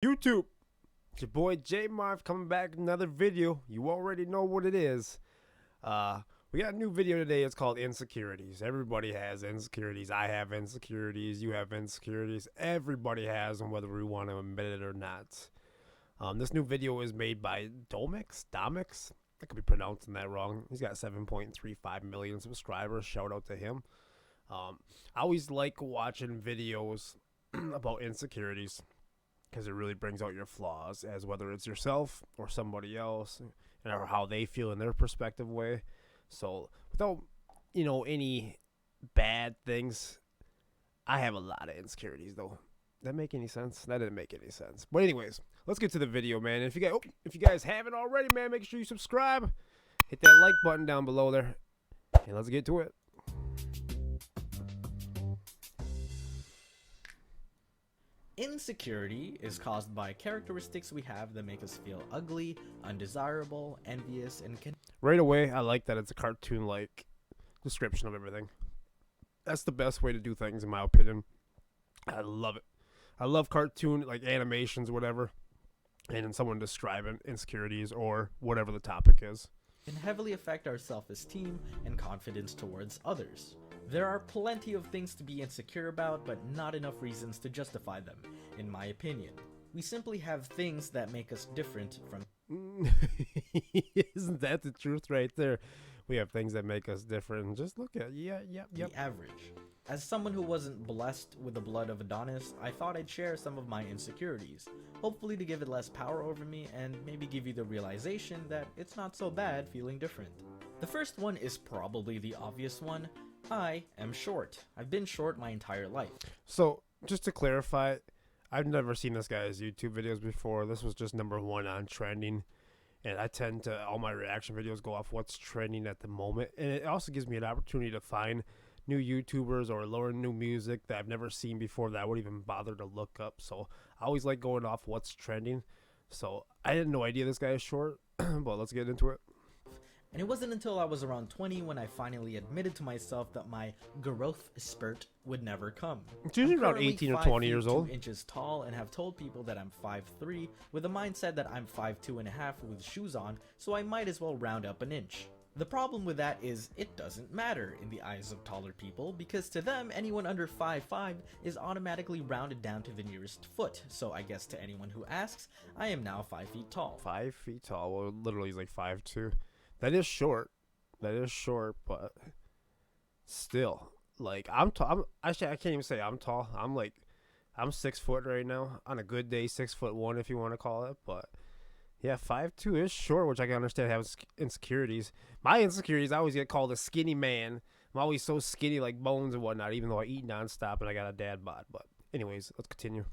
YouTube, it's your boy J Marv coming back with another video. You already know what it is. We got a new video today. It's called Insecurities. Everybody has insecurities. I have insecurities. You have insecurities. Everybody has them, whether we want to admit it or not. This new video is made by Domix. I could be pronouncing that wrong. He's got 7.35 million subscribers. Shout out to him. I always like watching videos about insecurities, because it really brings out your flaws, as whether it's yourself or somebody else, and or how they feel in their perspective way. So without any bad things, I have a lot of insecurities though. That make any sense? That didn't make any sense. But anyways, let's get to the video, man. If you guys haven't already, man, make sure you subscribe, hit that like button down below there, and let's get to it. Insecurity is caused by characteristics we have that make us feel ugly, undesirable, envious, and Right away, I like that it's a cartoon-like description of everything. That's the best way to do things, in my opinion. I love it. I love cartoon, like animations, whatever, and then someone describing insecurities or whatever the topic is. can heavily affect our self-esteem and confidence towards others. There are plenty of things to be insecure about, but not enough reasons to justify them, in my opinion. We simply have things that make us different from Isn't that the truth right there? We have things that make us different. Just look at the average. As someone who wasn't blessed with the blood of Adonis, I thought I'd share some of my insecurities, hopefully to give it less power over me and maybe give you the realization that it's not so bad feeling different. The first one is probably the obvious one. I am short. I've been short my entire life. So, just to clarify, I've never seen this guy's YouTube videos before. This was just number one on trending. And I tend to, all my reaction videos go off what's trending at the moment. And it also gives me an opportunity to find new YouTubers or learn new music that I've never seen before that I would even bother to look up. So I always like going off what's trending. So I had no idea this guy is short, but let's get into it. And it wasn't until I was around 20 when I finally admitted to myself that my growth spurt would never come. It's usually I'm around currently 18 or 5 20 feet years old. 2 inches tall and have told people that I'm 5'3", with a mindset that I'm 5'2 and a half with shoes on, so I might as well round up an inch. The problem with that is it doesn't matter in the eyes of taller people, because to them anyone under 5'5" is automatically rounded down to the nearest foot, so I guess to anyone who asks, I am now 5 feet tall. 5 feet tall. Well, literally he's like 5'2". That is short. That is short, but still, like, I'm tall. Actually, I can't even say I'm tall. I'm 6 foot right now. On a good day, 6'1" if you want to call it. But yeah, 5'2" is short, which I can understand having insecurities. My insecurities, I always get called a skinny man. I'm always so skinny, like bones and whatnot, even though I eat nonstop and I got a dad bod. But anyways, let's continue.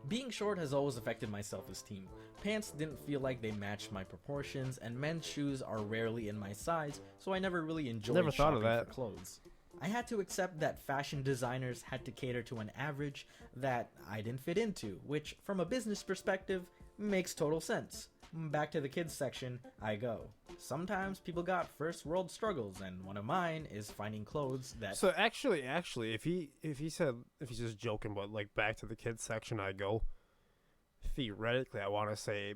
Being short has always affected my self-esteem. Pants didn't feel like they matched my proportions, and men's shoes are rarely in my size, so I never really enjoyed shopping for clothes. I had to accept that fashion designers had to cater to an average that I didn't fit into, which, from a business perspective, makes total sense. Back to the kids section I go. Sometimes people got first world struggles, and one of mine is finding clothes that... So actually, if he's just joking, but like back to the kids section I go, theoretically I want to say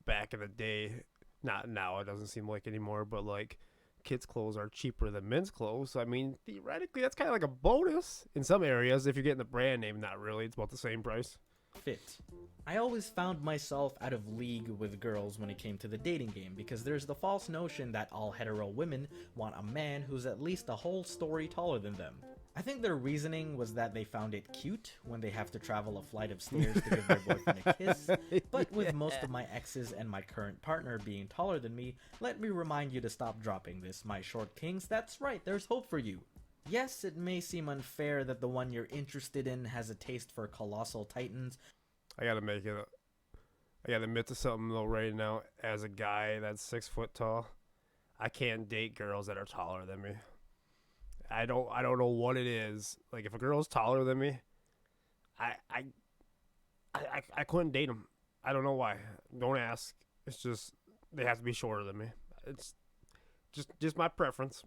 back in the day, not now, it doesn't seem like anymore, but like kids clothes are cheaper than men's clothes. So I mean, theoretically that's kind of like a bonus in some areas if you're getting the brand name. Not really, it's about the same price. Fit. I always found myself out of league with girls when it came to the dating game, because there's the false notion that all hetero women want a man who's at least a whole story taller than them. I think their reasoning was that they found it cute when they have to travel a flight of stairs to give their boyfriend a kiss, but with most of my exes and my current partner being taller than me, let me remind you to stop dropping this, my short kings. That's right, there's hope for you. Yes, it may seem unfair that the one you're interested in has a taste for colossal titans. I gotta admit to something though right now. As a guy that's 6 foot tall, I can't date girls that are taller than me. I don't know what it is. Like if a girl's taller than me, I couldn't date them. I don't know why. Don't ask. It's just they have to be shorter than me. It's just my preference.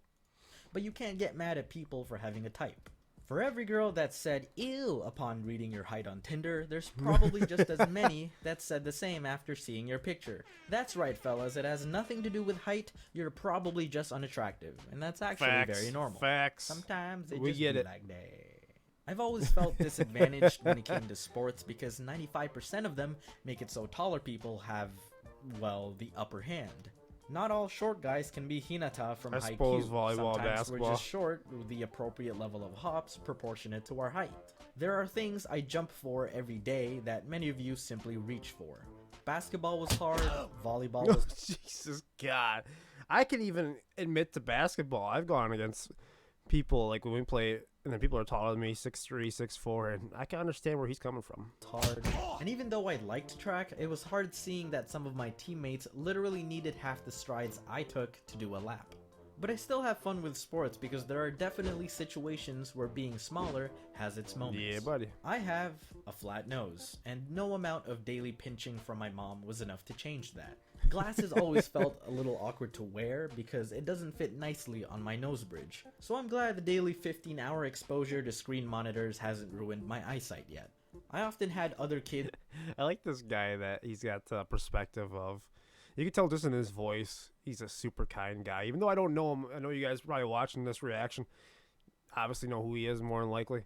But you can't get mad at people for having a type. For every girl that said ew upon reading your height on Tinder, there's probably just as many that said the same after seeing your picture. That's right, fellas, it has nothing to do with height, you're probably just unattractive. And that's actually very normal. Facts. Sometimes it We just get be it. like that. I've always felt disadvantaged when it came to sports because 95% of them make it so taller people have, well, the upper hand. Not all short guys can be Hinata from I Haikyuu. suppose volleyball, Sometimes basketball. we're just short with the appropriate level of hops proportionate to our height. There are things I jump for every day that many of you simply reach for. Basketball was hard, volleyball Oh, was Jesus God. I can even admit to basketball. I've gone against people like when we play, and then people are taller than me, 6'3", 6'4", and I can understand where he's coming from. hard. And even though I liked track, it was hard seeing that some of my teammates literally needed half the strides I took to do a lap. But I still have fun with sports because there are definitely situations where being smaller has its moments. Yeah, buddy. I have a flat nose, and no amount of daily pinching from my mom was enough to change that. Glasses always felt a little awkward to wear because it doesn't fit nicely on my nose bridge. So I'm glad the daily 15-hour exposure to screen monitors hasn't ruined my eyesight yet. I often had other kids I like this guy that he's got the perspective of. You can tell just in his voice, he's a super kind guy. Even though I don't know him, I know you guys probably watching this reaction obviously know who he is more than likely.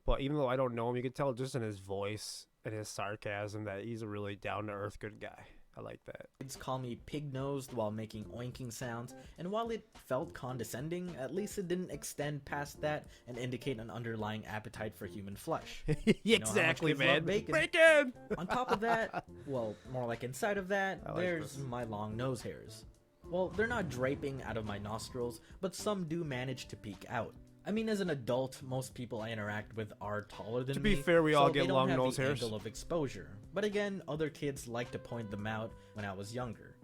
But even though I don't know him, you can tell just in his voice and his sarcasm that he's a really down-to-earth good guy. I like that. Kids call me pig-nosed while making oinking sounds, and while it felt condescending, at least it didn't extend past that and indicate an underlying appetite for human flesh. Exactly, kids love man. bacon? On top of that, well, more like inside of that, I like there's this. my long nose hairs. Well, they're not draping out of my nostrils, but some do manage to peek out. I mean, as an adult, most people I interact with are taller than To me. be fair, we all so get they don't long have nose the hairs. angle of exposure. But again, other kids like to point them out when I was younger.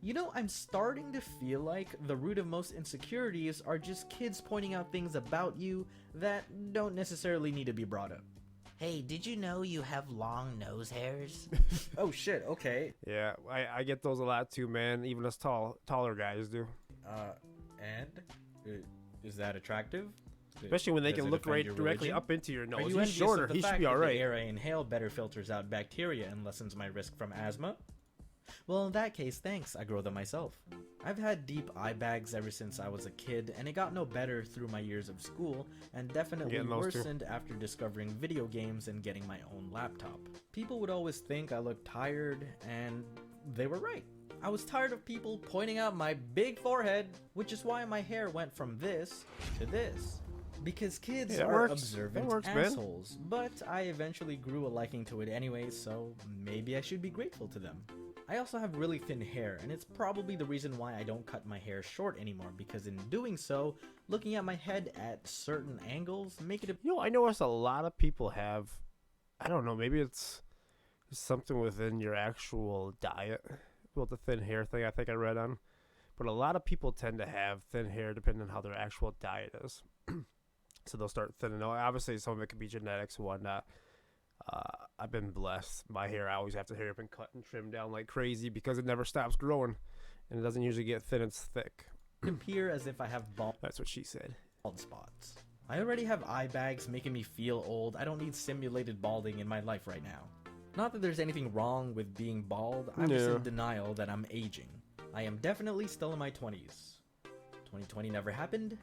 You know, I'm starting to feel like the root of most insecurities are just kids pointing out things about you that don't necessarily need to be brought up. Hey, did you know you have long nose hairs? Oh shit, okay. Yeah, I get those a lot too, man. Even us taller guys do. And? Is that attractive? Especially when they Does can it look offend right your directly religion? up into your Are nose. you He's envious shorter. of the He should fact be that alright. the air I inhale better filters out bacteria and lessens my risk from asthma? Well, in that case, thanks. I grow them myself. I've had deep eye bags ever since I was a kid, and it got no better through my years of school, and definitely Getting those too. worsened after discovering video games and getting my own laptop. People would always think I looked tired, and they were right. I was tired of people pointing out my big forehead, which is why my hair went from this to this. Because kids Yeah, that are works. observant That works, man. assholes, but I eventually grew a liking to it anyway, so maybe I should be grateful to them. I also have really thin hair, and it's probably the reason why I don't cut my hair short anymore, because in doing so, looking at my head at certain angles make it You know, I noticed a lot of people have, I don't know, maybe it's something within your actual diet. Well, the thin hair thing I think I read on. But a lot of people tend to have thin hair depending on how their actual diet is. So they'll start thinning out. Obviously, some of it could be genetics and whatnot. I've been blessed. My hair, I always have to hurry up and cut and trim down like crazy because it never stops growing. And it doesn't usually get thin, it's thick. appear as if I have bald That's what she said. spots. I already have eye bags making me feel old. I don't need simulated balding in my life right now. Not that there's anything wrong with being bald, I'm just No. in denial that I'm aging. I am definitely still in my 20s. 2020 never happened.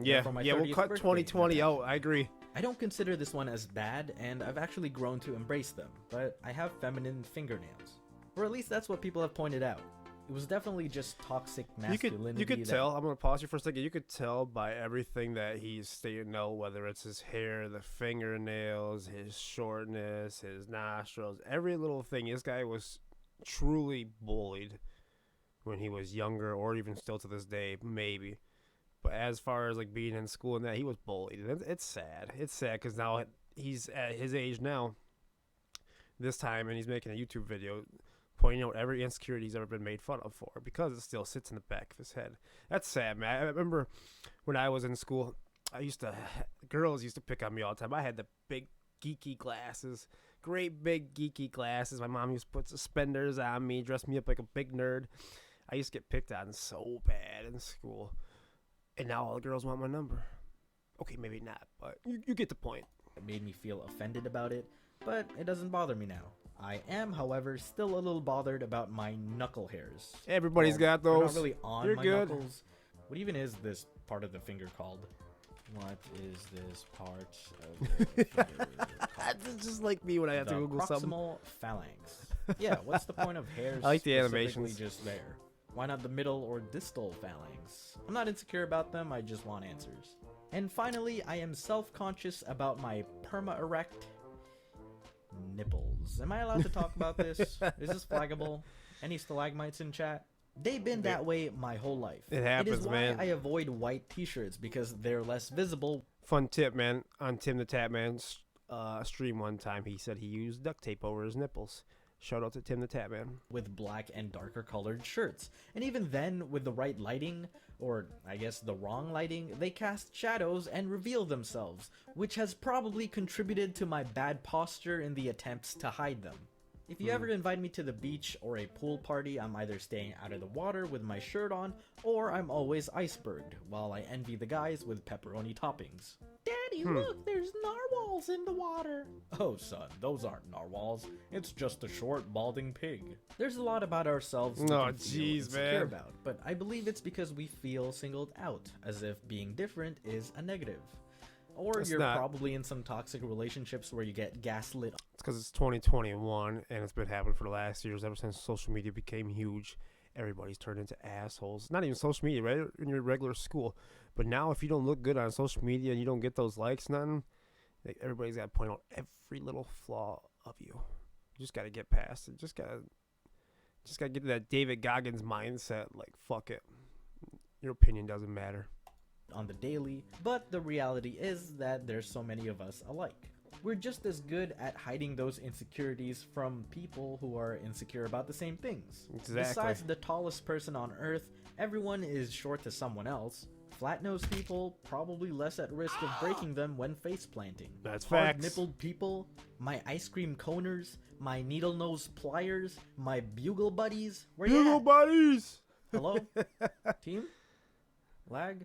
Yeah, for my we'll 30th cut birthday, 2020 okay. out. I agree. I don't consider this one as bad, and I've actually grown to embrace them, but I have feminine fingernails. Or at least that's what people have pointed out. It was definitely just toxic masculinity. You could that- tell. I'm gonna pause you for a second. You could tell by everything that he's stating out, whether it's his hair, the fingernails, his shortness, his nostrils, every little thing. This guy was truly bullied when he was younger, or even still to this day, maybe. But as far as like being in school and that, he was bullied. And it's sad. It's sad because now he's at his age now, this time, and he's making a YouTube video pointing out every insecurity he's ever been made fun of for because it still sits in the back of his head. That's sad, man. I remember when I was in school, girls used to pick on me all the time. I had the big geeky glasses, great big geeky glasses. My mom used to put suspenders on me, dress me up like a big nerd. I used to get picked on so bad in school. And now all the girls want my number. Okay, maybe not, but you get the point. It made me feel offended about it, but it doesn't bother me now. I am, however, still a little bothered about my knuckle hairs. Everybody's got They're those. not really on You're my good. knuckles. What even is this part of the finger called? What is this part of the finger called? It's just like me when I have to The Google something. proximal phalanx. Yeah, what's the point of hairs I like the specifically animations. just there? Why not the middle or distal phalanx? I'm not insecure about them, I just want answers. And finally, I am self-conscious about my perma-erect nipples. Am I allowed to talk about this? Is this flaggable? Any stalagmites in chat? They've been that way my whole life. It happens, It is why man. I avoid white t-shirts because they're less visible. Fun tip, man. On Tim the Tapman's stream one time, he said he used duct tape over his nipples. Shout out to Tim the Tapman. With black and darker colored shirts. And even then, with the right lighting, or I guess the wrong lighting, they cast shadows and reveal themselves, which has probably contributed to my bad posture in the attempts to hide them. If you ever invite me to the beach or a pool party, I'm either staying out of the water with my shirt on, or I'm always iceberged, while I envy the guys with pepperoni toppings. Daddy, look, there's narwhals in the water. Oh, son, those aren't narwhals. It's just a short, balding pig. There's a lot about ourselves we Oh, can feel jeez, insecure man. about, but I believe it's because we feel singled out, as if being different is a negative. Or It's you're not. probably in some toxic relationships where you get gaslit. It's because it's 2021, and it's been happening for the last years. Ever since social media became huge, everybody's turned into assholes. Not even social media, right? In your regular school. But now, if you don't look good on social media and you don't get those likes, nothing, like, everybody's got to point out every little flaw of you. You just got to get past it. Just gotta get to that David Goggins mindset. Like, fuck it. Your opinion doesn't matter. On the daily, but the reality is that there's so many of us alike. We're just as good at hiding those insecurities from people who are insecure about the same things. Exactly. Besides the tallest person on earth, everyone is short to someone else. Flat-nosed people probably less at risk of breaking them when face planting. That's facts. Hard-nippled people, my ice cream coners, my needle-nose pliers, my bugle buddies. Where you Bugle at? buddies! Hello? Team? Lag?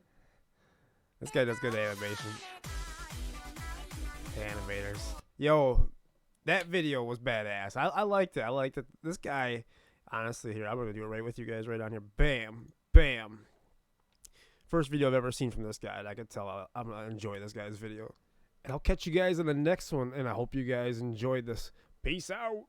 This guy does good animation. Animators. Yo, that video was badass. I liked it. I liked it. This guy, honestly, here, I'm going to do it right with you guys right on here. Bam. Bam. First video I've ever seen from this guy, and I could tell I'm going to enjoy this guy's video. And I'll catch you guys in the next one, and I hope you guys enjoyed this. Peace out.